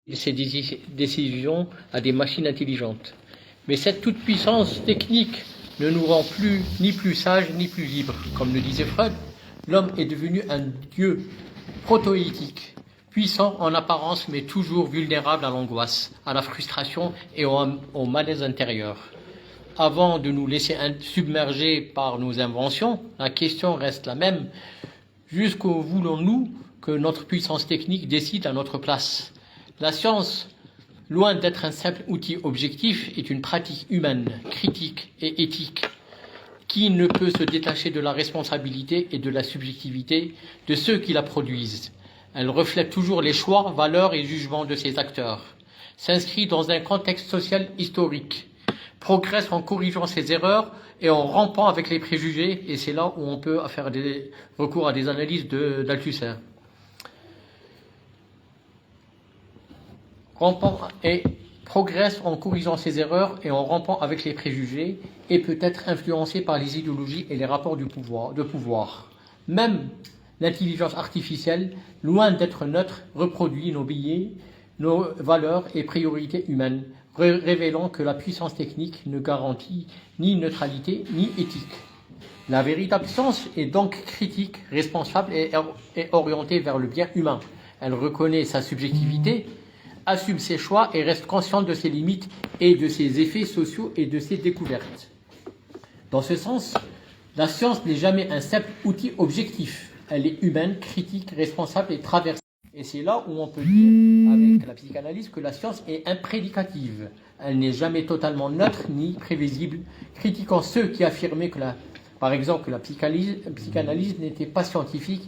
ces décisions à des machines intelligentes. Mais cette toute-puissance technique ne nous rend plus ni plus sages ni plus libres. Comme le disait Freud, l'homme est devenu un dieu protoétique, puissant en apparence mais toujours vulnérable à l'angoisse, à la frustration et au malaise intérieur. Avant de nous laisser submerger par nos inventions, la question reste la même. Jusqu'où voulons-nous que notre puissance technique décide à notre place? La science, loin d'être un simple outil objectif, est une pratique humaine, critique et éthique, qui ne peut se détacher de la responsabilité et de la subjectivité de ceux qui la produisent. Elle reflète toujours les choix, valeurs et jugements de ses acteurs, s'inscrit dans un contexte social historique, progresse en corrigeant ses erreurs et en rompant avec les préjugés, et c'est là où on peut faire des recours à des analyses d'Althusser. Et progresse en corrigeant ses erreurs et en rompant avec les préjugés, et peut être influencé par les idéologies et les rapports de pouvoir. Même l'intelligence artificielle, loin d'être neutre, reproduit nos billets, nos valeurs et priorités humaines, révélant que la puissance technique ne garantit ni neutralité ni éthique. La véritable science est donc critique, responsable et orientée vers le bien humain. Elle reconnaît sa subjectivité, assume ses choix et reste consciente de ses limites et de ses effets sociaux et de ses découvertes. Dans ce sens, la science n'est jamais un simple outil objectif. Elle est humaine, critique, responsable et traversée. Et c'est là où on peut dire, avec la psychanalyse, que la science est imprédicative. Elle n'est jamais totalement neutre ni prévisible, critiquant ceux qui affirmaient par exemple, que la psychanalyse n'était pas scientifique.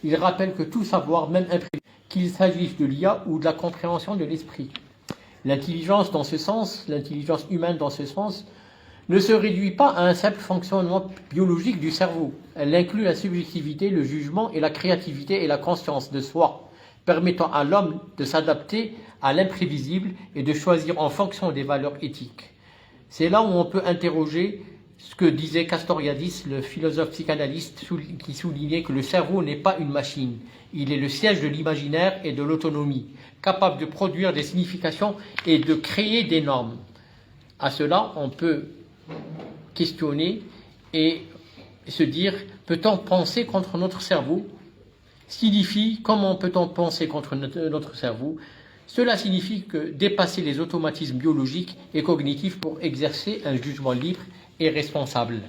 Il rappelle que tout savoir, même imprévisible, qu'il s'agisse de l'IA ou de la compréhension de l'esprit. L'intelligence humaine dans ce sens, ne se réduit pas à un simple fonctionnement biologique du cerveau. Elle inclut la subjectivité, le jugement et la créativité et la conscience de soi, permettant à l'homme de s'adapter à l'imprévisible et de choisir en fonction des valeurs éthiques. C'est là où on peut interroger ce que disait Castoriadis, le philosophe psychanalyste, qui soulignait que le cerveau n'est pas une machine. Il est le siège de l'imaginaire et de l'autonomie, capable de produire des significations et de créer des normes. À cela, on peut questionner et se dire, peut-on penser contre notre cerveau? Comment peut-on penser contre notre cerveau? Cela signifie que dépasser les automatismes biologiques et cognitifs pour exercer un jugement libre et responsable.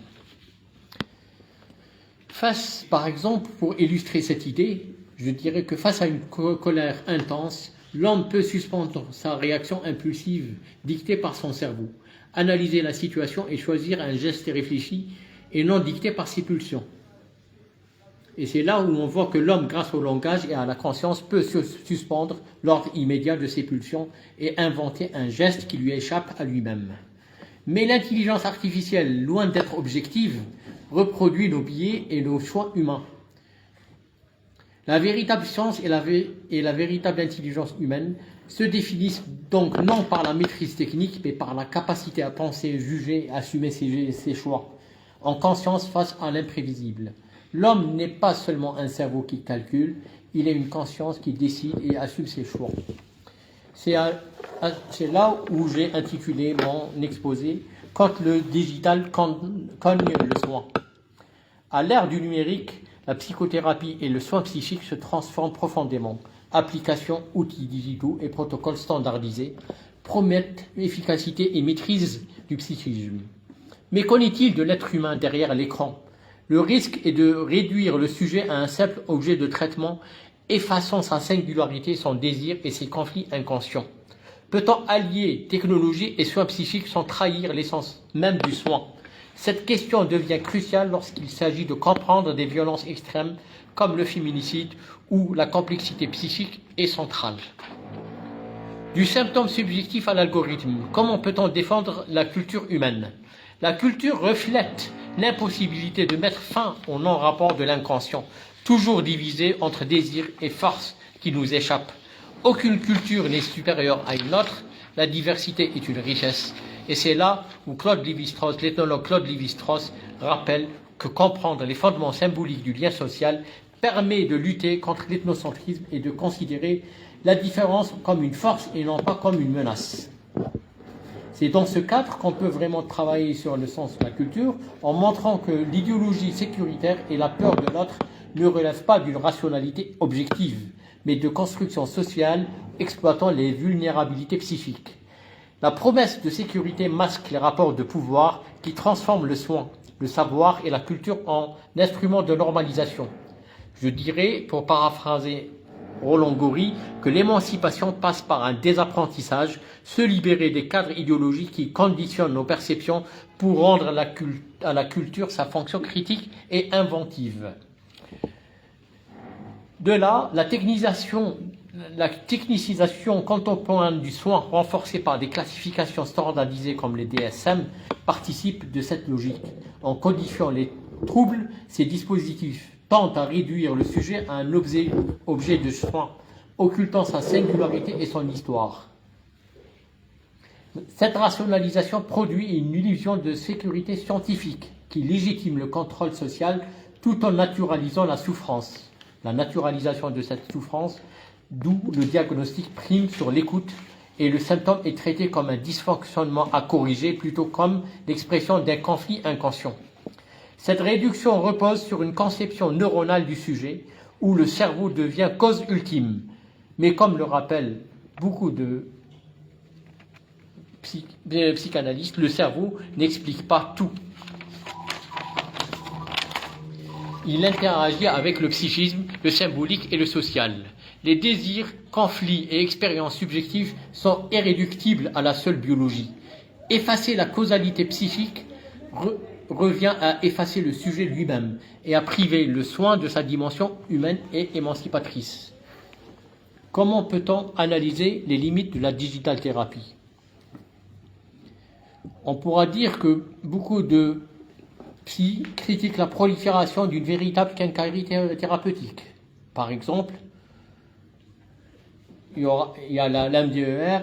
Par exemple, pour illustrer cette idée, je dirais que face à une colère intense, l'homme peut suspendre sa réaction impulsive dictée par son cerveau, analyser la situation et choisir un geste réfléchi et non dicté par ses pulsions. Et c'est là où on voit que l'homme, grâce au langage et à la conscience, peut suspendre l'ordre immédiat de ses pulsions et inventer un geste qui lui échappe à lui-même. Mais l'intelligence artificielle, loin d'être objective, reproduit nos biais et nos choix humains. La véritable science et la véritable intelligence humaine se définissent donc non par la maîtrise technique, mais par la capacité à penser, juger et assumer ses choix, en conscience face à l'imprévisible. L'homme n'est pas seulement un cerveau qui calcule, il est une conscience qui décide et assume ses choix. C'est là où j'ai intitulé mon exposé « Quand le digital cogne le soin ». À l'ère du numérique, la psychothérapie et le soin psychique se transforment profondément. Applications, outils digitaux et protocoles standardisés promettent efficacité et maîtrise du psychisme. Mais qu'en est-il de l'être humain derrière l'écran? Le risque est de réduire le sujet à un simple objet de traitement, effaçant sa singularité, son désir et ses conflits inconscients. Peut-on allier technologie et soins psychiques sans trahir l'essence même du soin? Cette question devient cruciale lorsqu'il s'agit de comprendre des violences extrêmes comme le féminicide où la complexité psychique est centrale. Du symptôme subjectif à l'algorithme, comment peut-on défendre la culture humaine? La culture reflète l'impossibilité de mettre fin au non-rapport de l'inconscient, toujours divisé entre désir et force qui nous échappent. Aucune culture n'est supérieure à une autre, la diversité est une richesse. Et c'est là où l'ethnologue Claude Lévi-Strauss rappelle que comprendre les fondements symboliques du lien social permet de lutter contre l'ethnocentrisme et de considérer la différence comme une force et non pas comme une menace. C'est dans ce cadre qu'on peut vraiment travailler sur le sens de la culture, en montrant que l'idéologie sécuritaire et la peur de l'autre ne relèvent pas d'une rationalité objective, mais de construction sociale exploitant les vulnérabilités psychiques. La promesse de sécurité masque les rapports de pouvoir qui transforment le soin, le savoir et la culture en instruments de normalisation. Je dirais, pour paraphraser Roland Gori, que l'émancipation passe par un désapprentissage, se libérer des cadres idéologiques qui conditionnent nos perceptions pour rendre à la culture sa fonction critique et inventive. De là, la technicisation contemporaine du soin, renforcée par des classifications standardisées comme les DSM, participe de cette logique. En codifiant les troubles, ces dispositifs tendent à réduire le sujet à un objet de soin, occultant sa singularité et son histoire. Cette rationalisation produit une illusion de sécurité scientifique qui légitime le contrôle social tout en naturalisant la souffrance. La naturalisation de cette souffrance, d'où le diagnostic prime sur l'écoute et le symptôme est traité comme un dysfonctionnement à corriger plutôt comme l'expression d'un conflit inconscient. Cette réduction repose sur une conception neuronale du sujet où le cerveau devient cause ultime. Mais comme le rappellent beaucoup de psychanalystes, le cerveau n'explique pas tout. Il interagit avec le psychisme, le symbolique et le social. Les désirs, conflits et expériences subjectives sont irréductibles à la seule biologie. Effacer la causalité psychique revient à effacer le sujet lui-même et à priver le soin de sa dimension humaine et émancipatrice. Comment peut-on analyser les limites de la digital thérapie ? On pourra dire que beaucoup de psy critiquent la prolifération d'une véritable quincaillerie thérapeutique. Par exemple, il y a l'MDR,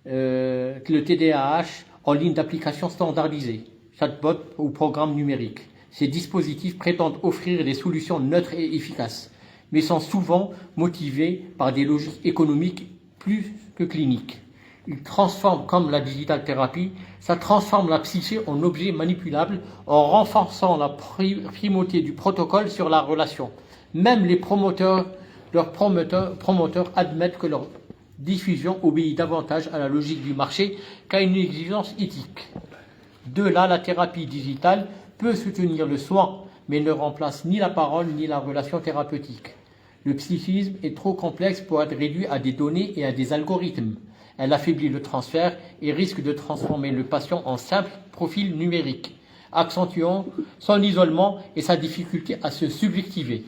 le TDAH en ligne d'application standardisée, chatbot ou programme numérique. Ces dispositifs prétendent offrir des solutions neutres et efficaces, mais sont souvent motivés par des logiques économiques plus que cliniques. Ils transforment, comme la digital thérapie, ça transforme la psyché en objet manipulable en renforçant la primauté du protocole sur la relation. Même leurs promoteurs admettent que leur diffusion obéit davantage à la logique du marché qu'à une exigence éthique. De là, la thérapie digitale peut soutenir le soin, mais ne remplace ni la parole ni la relation thérapeutique. Le psychisme est trop complexe pour être réduit à des données et à des algorithmes. Elle affaiblit le transfert et risque de transformer le patient en simple profil numérique, accentuant son isolement et sa difficulté à se subjectiver.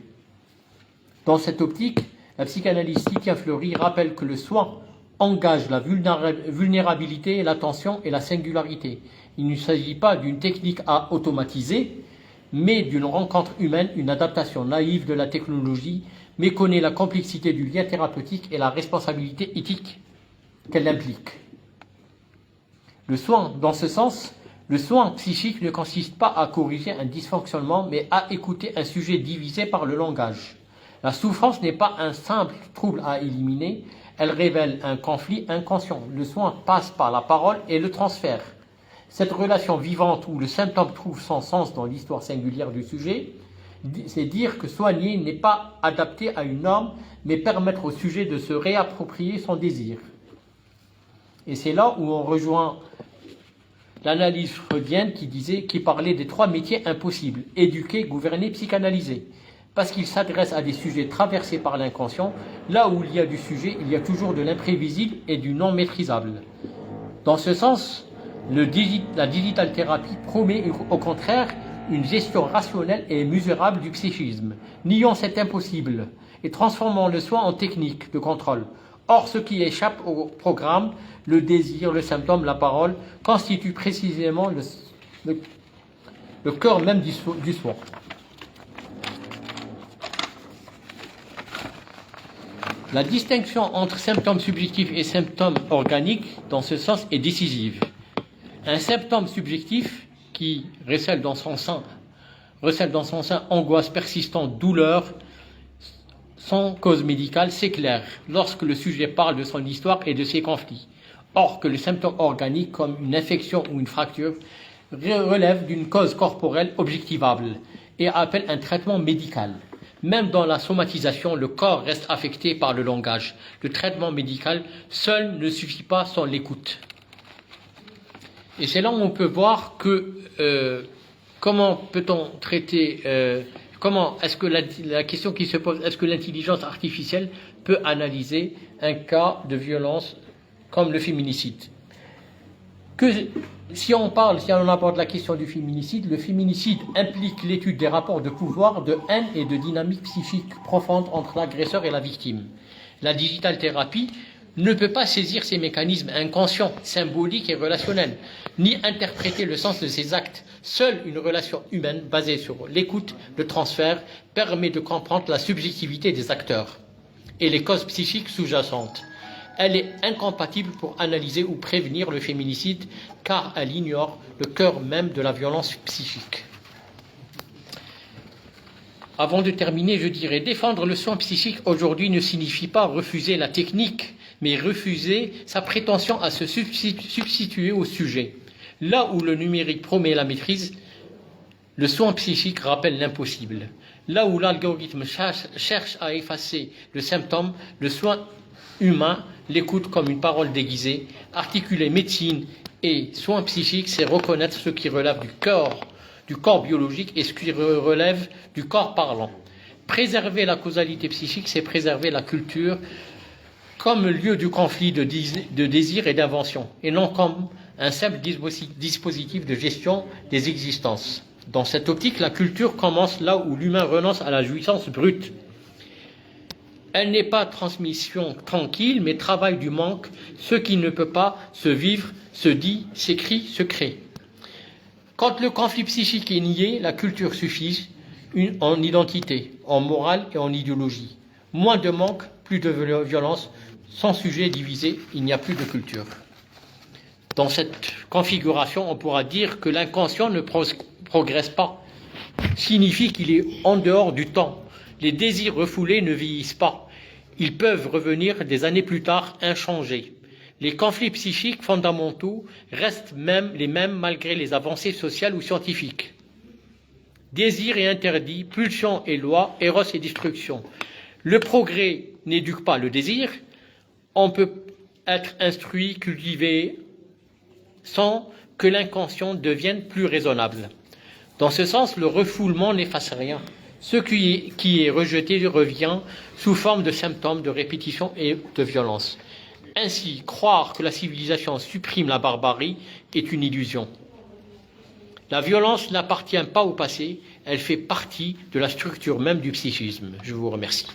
Dans cette optique, la psychanalyse Fleury rappelle que le soin engage la vulnérabilité, l'attention et la singularité. Il ne s'agit pas d'une technique à automatiser, mais d'une rencontre humaine, une adaptation naïve de la technologie, méconnaît la complexité du lien thérapeutique et la responsabilité éthique qu'elle implique. Le soin, dans ce sens, le soin psychique ne consiste pas à corriger un dysfonctionnement, mais à écouter un sujet divisé par le langage. La souffrance n'est pas un simple trouble à éliminer, elle révèle un conflit inconscient. Le soin passe par la parole et le transfert. Cette relation vivante où le symptôme trouve son sens dans l'histoire singulière du sujet, c'est dire que soigner n'est pas adapté à une norme, mais permettre au sujet de se réapproprier son désir. Et c'est là où on rejoint l'analyse freudienne qui parlait des 3 métiers impossibles, éduquer, gouverner, psychanalyser. Parce qu'il s'adresse à des sujets traversés par l'inconscient, là où il y a du sujet, il y a toujours de l'imprévisible et du non maîtrisable. Dans ce sens, la digital thérapie promet au contraire une gestion rationnelle et mesurable du psychisme. Nions cet impossible et transformons le soin en technique de contrôle. Or, ce qui échappe au programme, le désir, le symptôme, la parole, constitue précisément le cœur même du soin. La distinction entre symptômes subjectifs et symptômes organiques, dans ce sens, est décisive. Un symptôme subjectif qui recèle dans son sein angoisse persistante, douleur, sans cause médicale, c'est clair, lorsque le sujet parle de son histoire et de ses conflits. Or que le symptôme organique, comme une infection ou une fracture, relève d'une cause corporelle objectivable et appelle un traitement médical. Même dans la somatisation, le corps reste affecté par le langage. Le traitement médical seul ne suffit pas sans l'écoute. Et c'est là où on peut voir que comment peut-on traiter, comment est-ce que la question qui se pose, est-ce que l'intelligence artificielle peut analyser un cas de violence comme le féminicide? Si on aborde la question du féminicide, le féminicide implique l'étude des rapports de pouvoir, de haine et de dynamique psychique profonde entre l'agresseur et la victime. La digital thérapie ne peut pas saisir ces mécanismes inconscients, symboliques et relationnels, ni interpréter le sens de ces actes. Seule une relation humaine basée sur l'écoute, le transfert, permet de comprendre la subjectivité des acteurs et les causes psychiques sous-jacentes. Elle est incompatible pour analyser ou prévenir le féminicide, car elle ignore le cœur même de la violence psychique. Avant de terminer, je dirais, défendre le soin psychique aujourd'hui ne signifie pas refuser la technique, mais refuser sa prétention à se substituer au sujet. Là où le numérique promet la maîtrise, le soin psychique rappelle l'impossible. Là où l'algorithme cherche à effacer le symptôme, le soin humain l'écoute comme une parole déguisée. Articuler médecine et soins psychiques, c'est reconnaître ce qui relève du corps biologique et ce qui relève du corps parlant. Préserver la causalité psychique, c'est préserver la culture comme lieu du conflit de désir et d'invention, et non comme un simple dispositif de gestion des existences. Dans cette optique, la culture commence là où l'humain renonce à la jouissance brute. Elle n'est pas transmission tranquille, mais travail du manque, ce qui ne peut pas se vivre, se dit, s'écrit, se crée. Quand le conflit psychique est nié, la culture suffit en identité, en morale et en idéologie. Moins de manque, plus de violence. Sans sujet divisé, il n'y a plus de culture. Dans cette configuration, on pourra dire que l'inconscient ne progresse pas, signifie qu'il est en dehors du temps. Les désirs refoulés ne vieillissent pas. Ils peuvent revenir des années plus tard inchangés. Les conflits psychiques fondamentaux restent les mêmes malgré les avancées sociales ou scientifiques. Désir et interdit, pulsion et loi, éros et destruction. Le progrès n'éduque pas le désir. On peut être instruit, cultivé, sans que l'inconscient devienne plus raisonnable. Dans ce sens, le refoulement n'efface rien. Ce qui est rejeté revient sous forme de symptômes de répétition et de violence. Ainsi, croire que la civilisation supprime la barbarie est une illusion. La violence n'appartient pas au passé, elle fait partie de la structure même du psychisme. Je vous remercie.